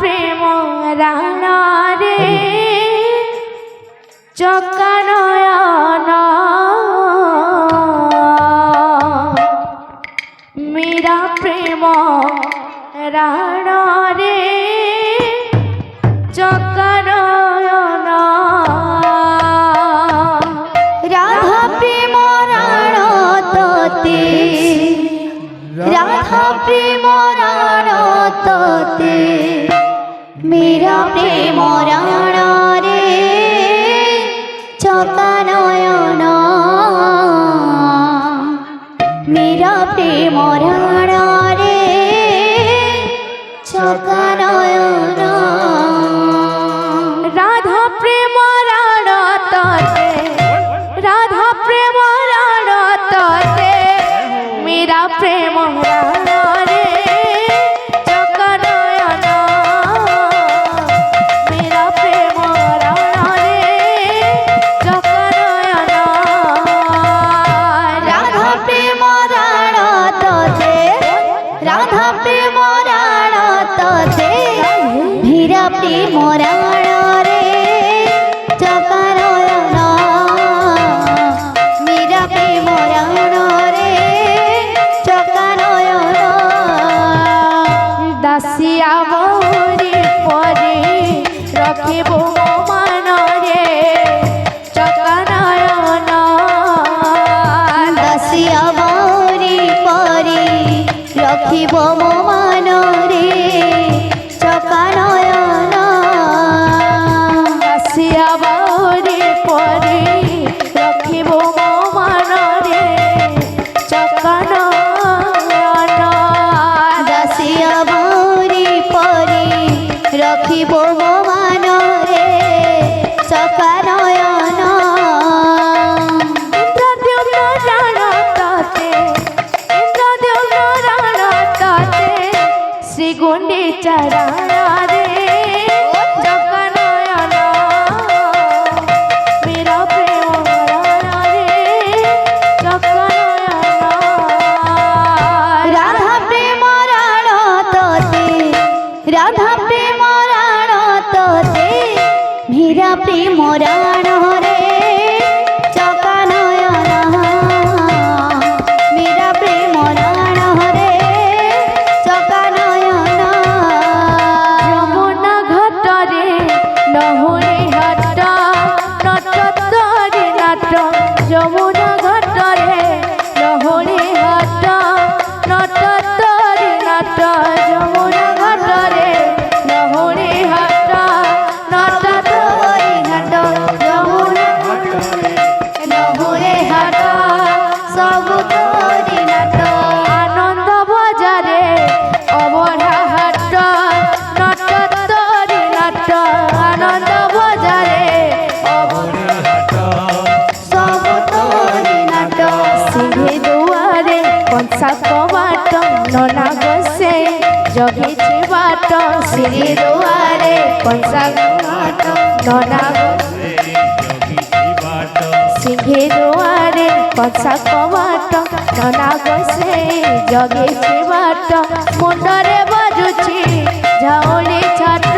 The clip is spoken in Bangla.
প্রেম রানা রে চকা নয়ন মেরা প্রেম রানা রে চকা নয়ন রাধা প্রেম রাণ তোতে রাধা প্রেম রাণ তোতে মেরা প্রেম রাণ রে চকা নয়ন মেরা প্রেম রাণ রে চকা নয়ন রাধা প্রেম রাণ তোতে রাধা প্রেম রাণ তোতে মেরা প্রেম রাণ রে চকা নয়ন মেরা প্রেম রাণ রে চকা নয়ন রাধা প্রেম রাণ তোতে রাধা প্রেম রাণ তোতে হীরা প্রেম রাণ রে চকা নয়ন মীরা প্রেম রাণ রে চকা নয়ন দাসিয়া মরি পরে রখিব মান রে চকা নয়ন দাসিয়া মরি পরি রখিব মান রে চকা নয়ন দাসিয়া মরি পরে রখিব মান রে চকা নয়ন দাসিয়া মরি পরি রখিব মান রে চকা নয়ন ইন্দ্রদেব রাণ তোতে ইন্দ্রদেব রাণ তোতে শ্রী গুন্ডিচা রাণ রে চকা নয়ন মেরা প্রেম রাণ রে চকা নয়ন রাধা প্রেম রাণ তোতে রাধা প্রেম রাণ তোতে মীরা প্রেম রাণ রে চকা নয়ন মীরা প্রেম রাণ রে চকা নয়ন যমুনা ঘাটরে লহরে হাট নটতরে নাট যমুনা ঘাটরে লহরে হাট নটতরে নাট যমুনা ঘাটরে লহরে হাট নটতরে নাট যমুনা লহরে হাট সবু তোরি নাট আনন্দ বাজারে অবঢা হাট নটতরে নাট আনন্দ বাজারে সবু তোরি নাট সিংহে দুয়ারে কংসা কবাট ননা গছে জগিছে বাট সিংহে দুয়ারে কংসা কবাট ননা গছে সিংহে দুয়ারে কংসা কবাট ননা গছে জগিছে বাট মুন্ডরে বাজুছি ঝাউলি ছাট